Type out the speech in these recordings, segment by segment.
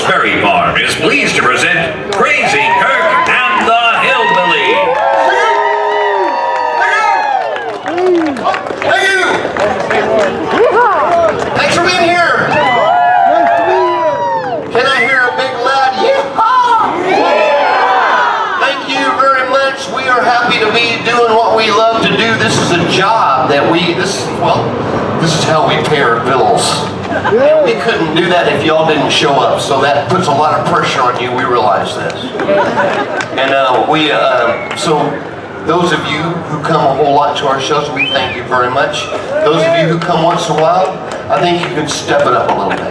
Knott's Farm is pleased to present Krazy Kirk and the Hillbillies. Thank you! Thanks for being here! Can I hear a big loud yeehaw? Thank you very much. We are happy to be doing what we love to do. This is a job that this is how we pay our bills. And we couldn't do that if y'all didn't show up, so that puts a lot of pressure on you, we realize this. And so those of you who come a whole lot to our shows, we thank you very much. Those of you who come once in a while, I think you can step it up a little bit.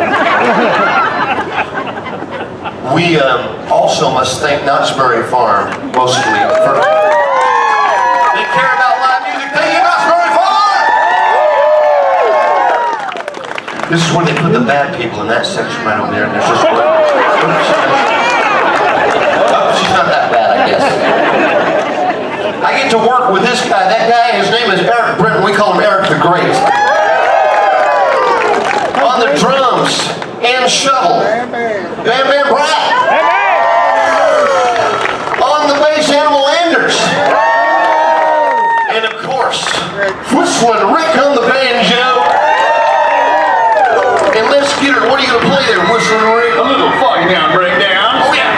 We also must thank Knott's Farm, mostly, for they care about live music. Thank you, Knott's Farm! This is when they put the bad people in that section right over there, and there's just one. Oh, she's not that bad, I guess. I get to work with this guy. That guy, his name is Eric Brenton. We call him Eric the Great. On the drums and shovel, Bam Bam Brad. On the bass, Animal Anders. And of course, whistling Rick on the banjo. And Les Skeeter, what are you going to play there, whistling Rick? A little Foggy Mountain Breakdown. Oh yeah.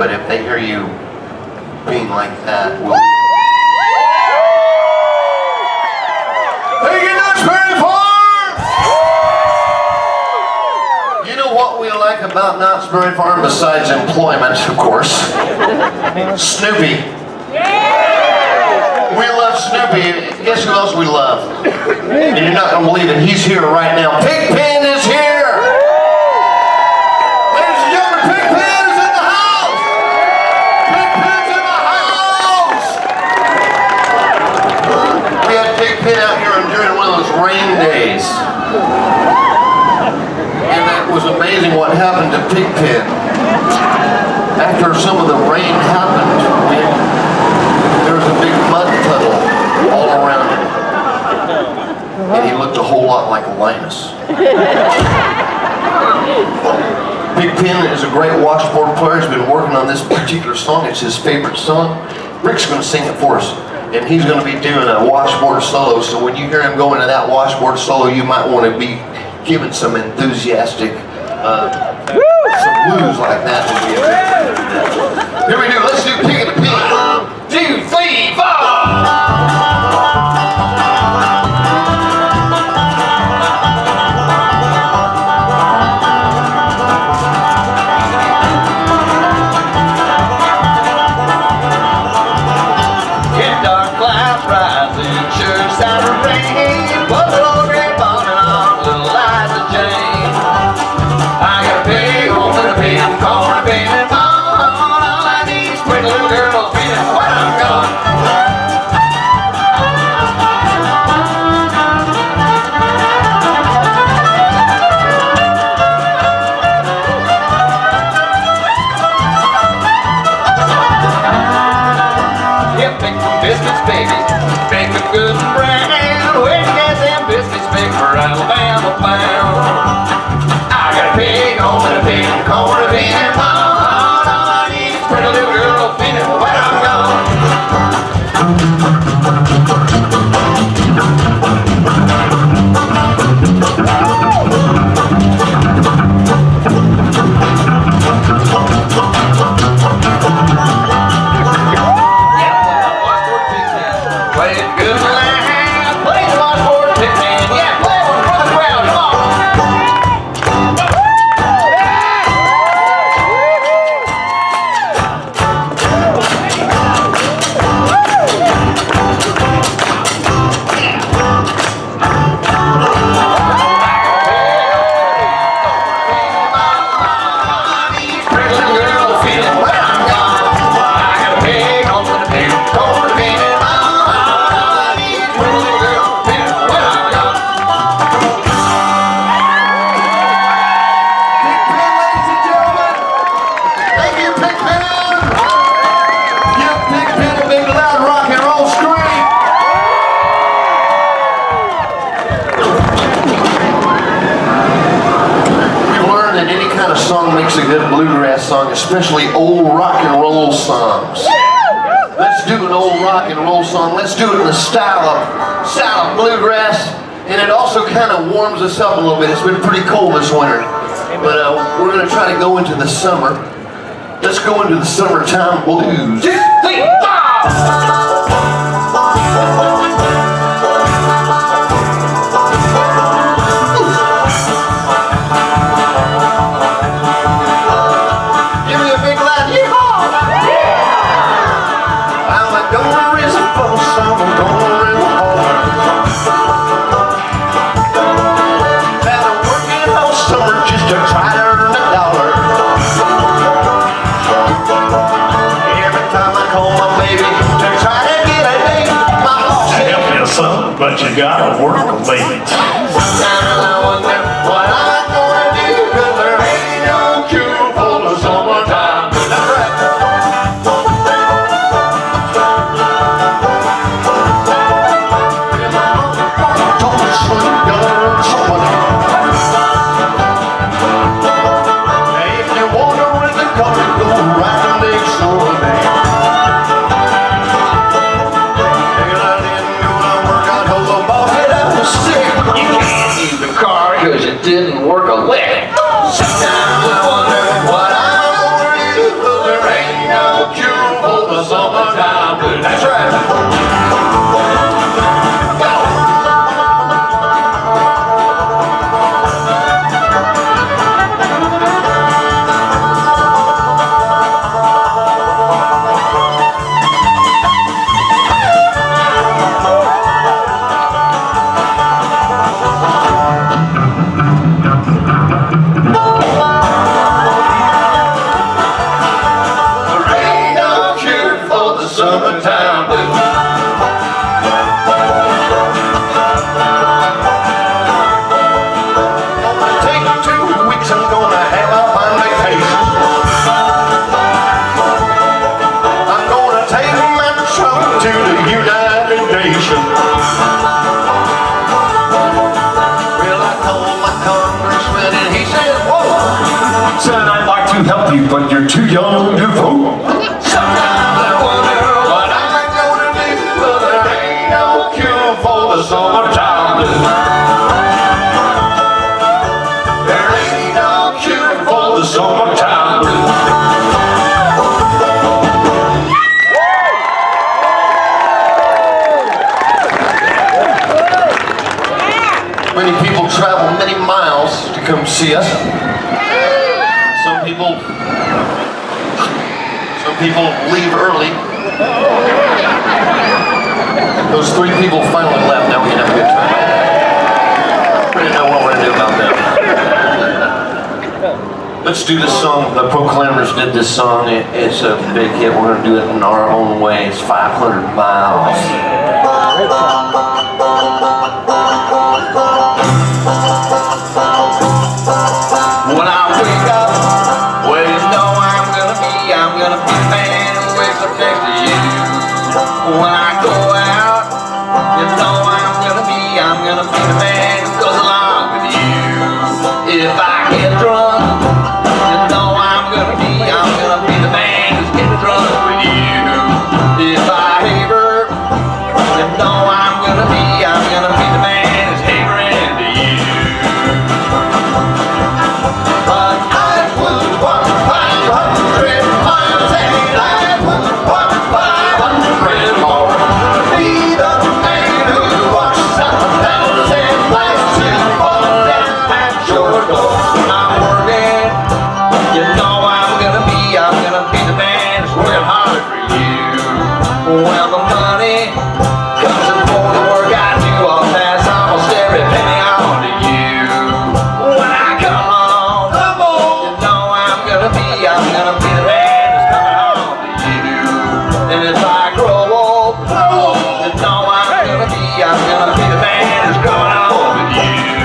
but if they hear you being like that, we'll... Thank you, Knott's Berry Farm! You know what we like about Knott's Berry Farm besides employment, of course? Snoopy. We love Snoopy. Guess who else we love? And you're not going to believe it. He's here right now. Pigpen is here! Ladies and gentlemen, Pigpen is in the house! Pigpen's in the house! We had Pigpen out here during one of those rain days. And that was amazing what happened to Pigpen. After some of the rain happened, there was a big mud puddle all around him. And he looked a whole lot like Linus. Pigpen is a great washboard player. He's been working on this particular song. It's his favorite song. Rick's going to sing it for us. And he's going to be doing a washboard solo. So when you hear him go into that washboard solo, you might want to be giving some enthusiastic, some blues like that would be a good thing to do that. Here we do. Let's do Pig and a Pig. 1, 2, 3, 4. Especially old rock and roll songs. Let's do an old rock and roll song. Let's do it in the style of bluegrass, and it also kind of warms us up a little bit. It's been pretty cold this winter, but we're going to try to go into the summer. Let's go into the summertime blues. 2, 3, 4. But you gotta work late. Sometimes I wonder what I'm gonna do, 'cause there ain't no cure for the summertime. If you want to rent the car, go right next door. You to help you, but you're too young to vote. Sometimes I wonder what I'm gonna do, but there ain't no cure for the summertime blues. There ain't no cure for the summertime blues. Many people travel many miles to come see us. Some people leave early. Those 3 people finally left. Now we can have a good time. We didn't know what we're gonna do about them. Let's do this song. The Proclaimers did this song. It's a big hit. We're gonna do it in our own way. It's 500 miles. When I wake up, well, you know I'm gonna be the man who wakes up next to you. When I go out, you know I'm gonna be the man who goes along with you. If I get drunk, you know I'm gonna be the man who's getting drunk with you. If I favor, you know I'm gonna be the man who's favoring to you. But I would walk 500 miles and I would walk 500 more to be the man who walks 1,000 miles to fall down at your door. I'm working, you know I'm gonna be the man who's working hard for you. Well, the money comes in for the work I do, I'll pass almost every penny on to you. When I come home, you know I'm gonna be the man who's coming home to you. And if I grow old, you know I'm gonna be the man who's coming home with you.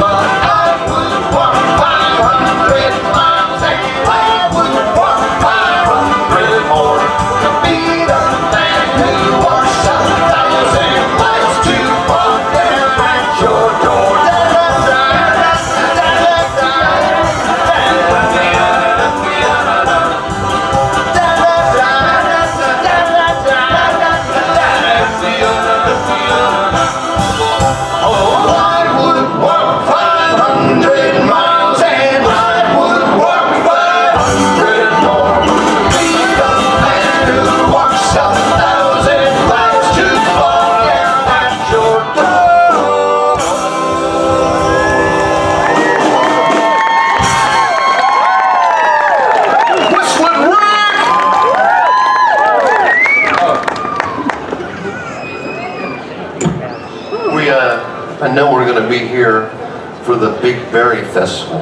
But I would walk 500 miles and I would walk 500 more to be the man who walks 1,000 miles to fall down at your door. I know we're going to be here for the Big Berry Festival.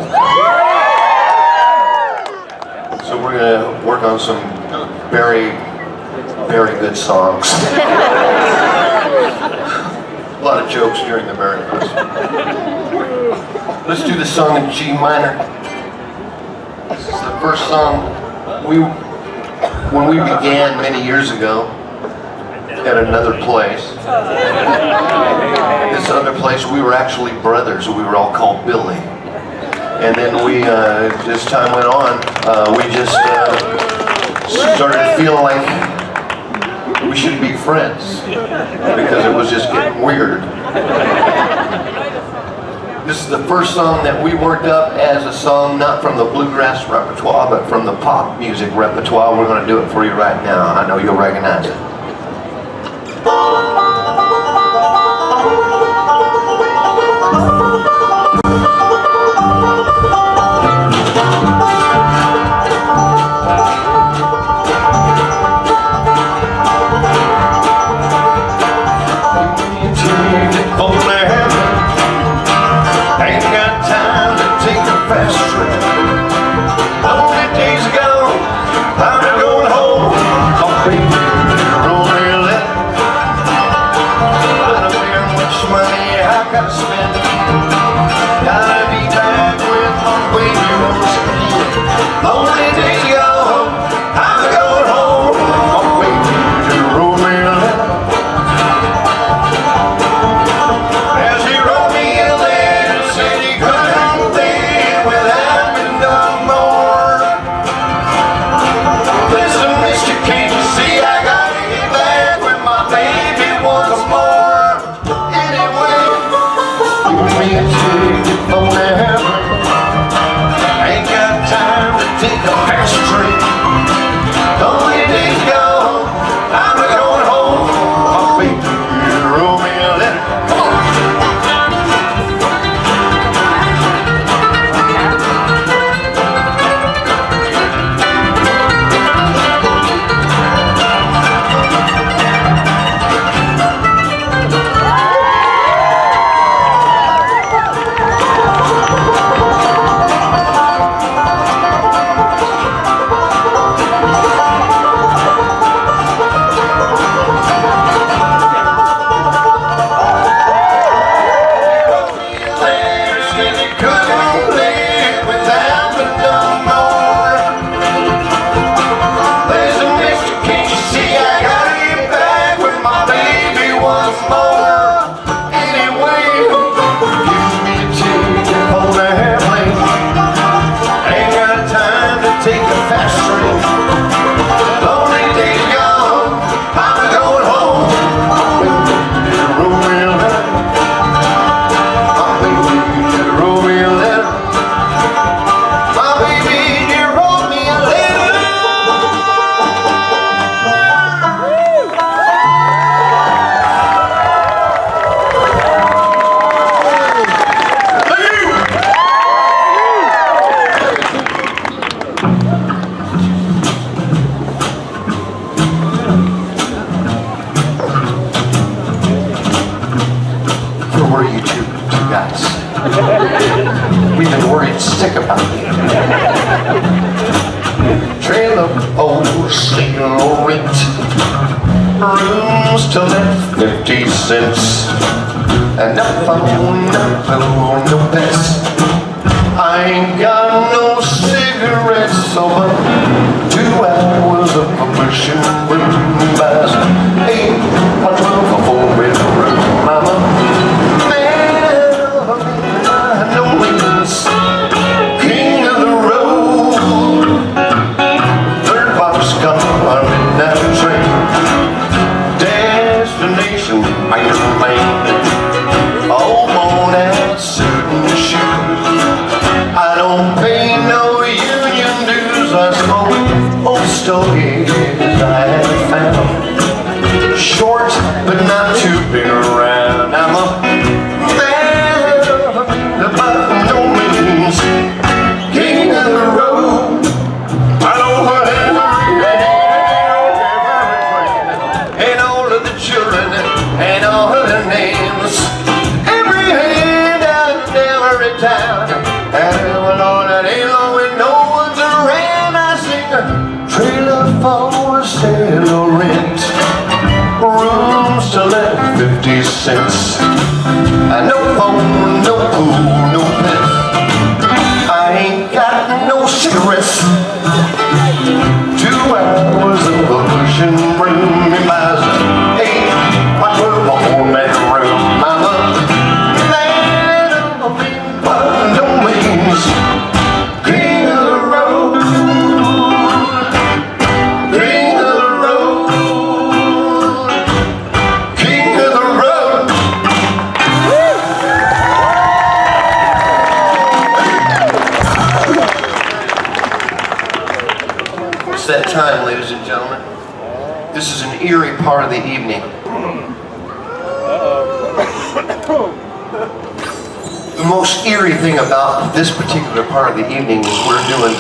So we're going to work on some very, very good songs. A lot of jokes during the berry festival. Let's do the song in G minor. This is the first song when we began many years ago at another place. This other place, we were actually brothers. We were all called Billy. And then we, as time went on, we just started feeling like we should be friends because it was just getting weird. This is the first song that we worked up as a song, not from the bluegrass repertoire, but from the pop music repertoire. We're going to do it for you right now. I know you'll recognize it. We've been worried sick about you. Trail of old single rent, rooms to let 50 cents, and no phone, no food, no pets. I ain't got no cigarettes, so but 2 hours of percussion room buys 8 or 12 or 4 bedroom mama. King of the road, third box car, midnight train, destination, man, all worn out certain shoes. I don't pay no union dues. I smoke old stories I have found, short but not too big around. I'm a king of the road. I know what and all of the children and all of their names. Every hand out in every town. And when all that ain't long and no one's around, I sing a trailer for sale or rent, rooms to let 50 cents. No phone, no pool, no pets. I ain't got no cigarettes. 2 hours of a pushing bring me by 8 by 12 or 4-bedroom mama. Land of me, but no means. King of the road, king of the road, king of the road. that time, ladies and gentlemen. This is an eerie part of the evening. The most eerie thing about this particular part of the evening is we're doing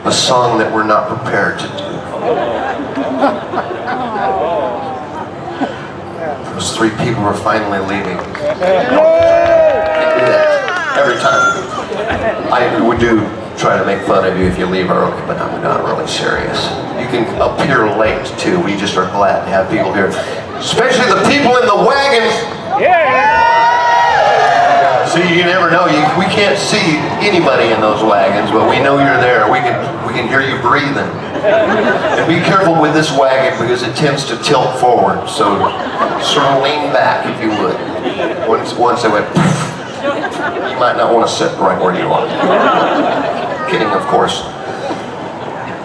a song that we're not prepared to do. Those three people are finally leaving. I do that every time. We do try to make fun of you if you leave early, but I'm not really serious. You can appear late too. We just are glad to have people here, especially the people in the wagons. See, you never know. We can't see anybody in those wagons, but we know you're there. We can hear you breathing. And be careful with this wagon because it tends to tilt forward. So sort of lean back if you would. Once it went, you might not want to sit right where you are. Kidding, of course.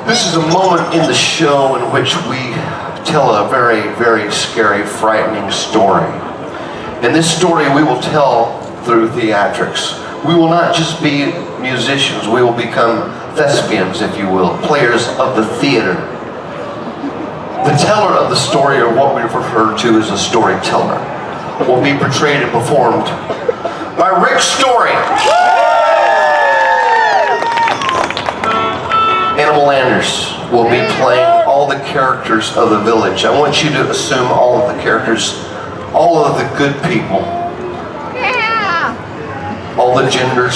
This is a moment in the show in which we tell a very, very scary, frightening story. And this story we will tell through theatrics. We will not just be musicians, we will become thespians, if you will, players of the theater. The teller of the story, or what we refer to as a storyteller, will be portrayed and performed by Rick Storey. Animal Anders will be playing all the characters of the village. I want you to assume all of the characters, all of the good people, all the genders,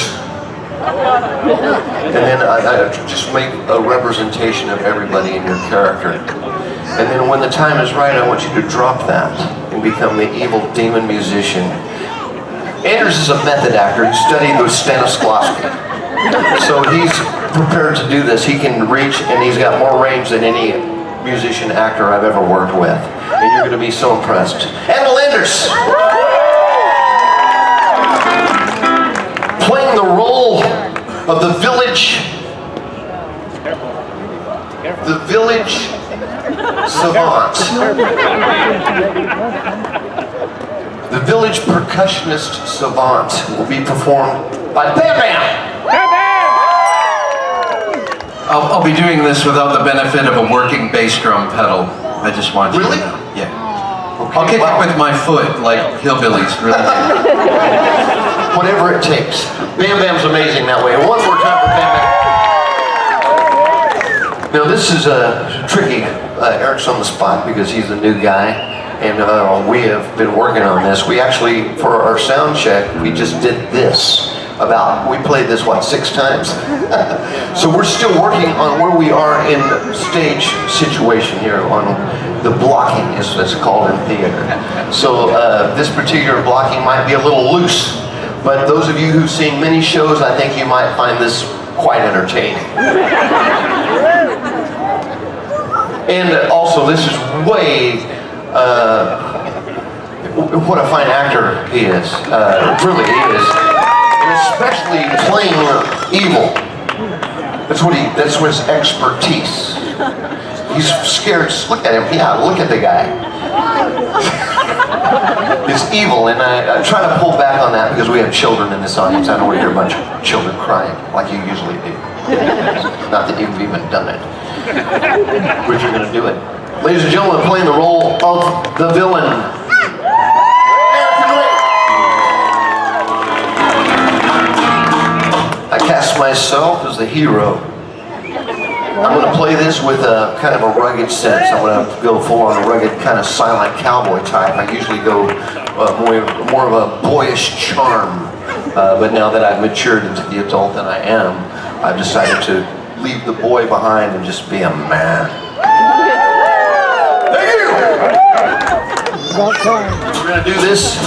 and then I just make a representation of everybody in your character. And then when the time is right, I want you to drop that and become the evil demon musician. Anders is a method actor. He studied with Stanislavski. So he's prepared to do this. He can reach, and he's got more range than any musician actor I've ever worked with. And you're going to be so impressed. Animal Anders! Playing the role of the village savant. The village percussionist savant will be performed by Bam Bam. I'll be doing this without the benefit of a working bass drum pedal. I just want you to know. Yeah. Okay, I'll kick it with my foot like Hillbillies, really. Whatever it takes. Bam Bam's amazing that way. And one more time for Bam Bam. Now this is tricky. Eric's on the spot because he's a new guy, and we have been working on this. We actually, for our sound check, we just did this. We played this, 6 times? So we're still working on where we are in the stage situation here on the blocking, as it's called in theater. So this particular blocking might be a little loose, but those of you who've seen many shows, I think you might find this quite entertaining. And also, this is way, what a fine actor he is. Really, he is. And especially playing evil. That's his expertise. He's scared. Look at him. Yeah, look at the guy. It's evil, and I try to pull back on that because we have children in this audience. I don't want to hear a bunch of children crying like you usually do. Not that you've even done it. But you're going to do it. Ladies and gentlemen, playing the role of the villain. I cast myself as the hero. I'm going to play this with a kind of a rugged sense. I'm going to go full on a rugged kind of silent cowboy type. I usually go more of a boyish charm. But now that I've matured into the adult that I am, I've decided to leave the boy behind and just be a man. Thank you! We're going to do this.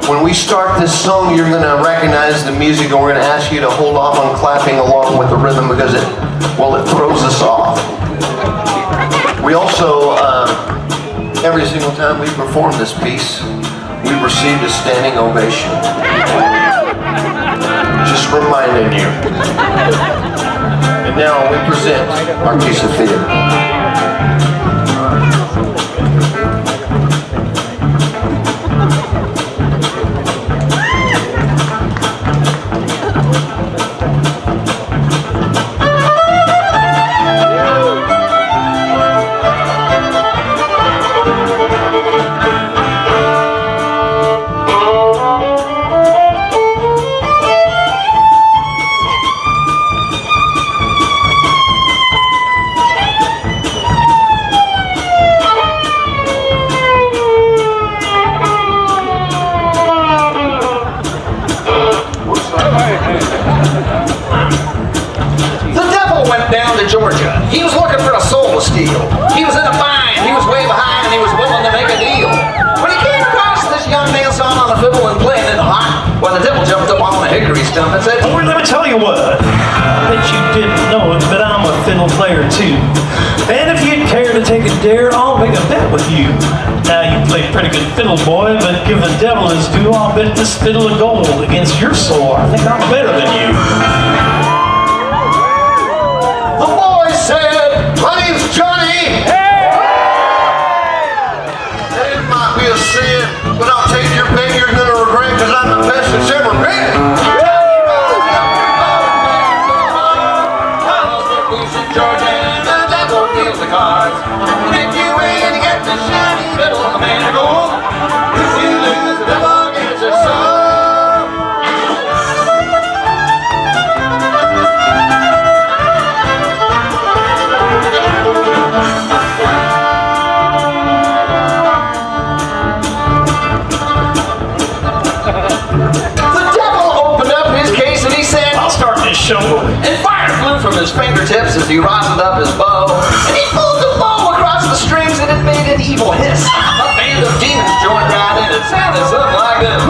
When we start this song, you're going to recognize the music, and we're going to ask you to hold off on clapping along with the rhythm because it throws us off. We also, every single time we perform this piece, we've received a standing ovation. Just reminding you. And now we present our piece of theater. hickory stump and said, Oh, let me tell you what. I bet you didn't know it, but I'm a fiddle player too. And if you'd care to take a dare, I'll make a bet with you. Now, you play pretty good fiddle, boy, but give the devil his due. I'll bet this fiddle of gold against your soul. I think I'm better than you. the boy said, my name's Johnny. It might be a sin, but I'll take your bet you're gonna regret, because I'm the best that's ever been. The cards. And if you win, you get the shiny fiddle of a man of gold. If you lose, the devil gets your soul. The devil opened up his case and he said, I'll start this show. and fire flew from his fingertips as he rosined up his bow. And he pulled the bow across the strings and it made an evil hiss. A band of demons joined right in. It sounded something like this.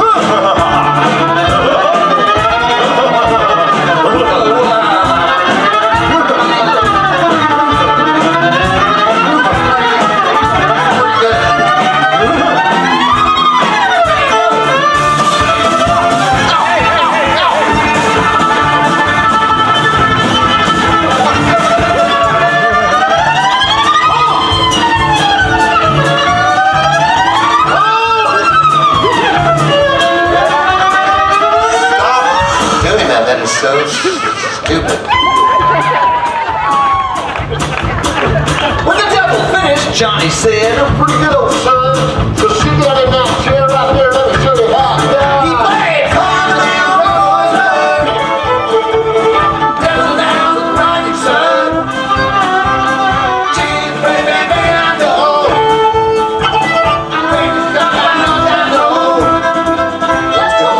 That is so stupid. When the devil finished, Johnny said, "I'm pretty good, old son. So sit down in that chair right there. Let me show you how." He played cards and boys heard. Dancing down to the rising sun. Cheese, baby, I know. Baby, stop, I know. Let's go.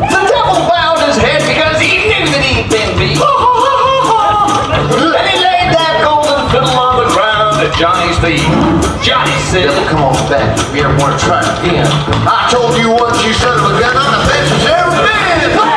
The devil bowed his head because he knew that he'd been beat. And he laid that golden fiddle on the ground at Johnny's feet. Johnny said, "Come on back, if you ever want to try it again. I told you once, you son of a gun, I'm the best that's ever been."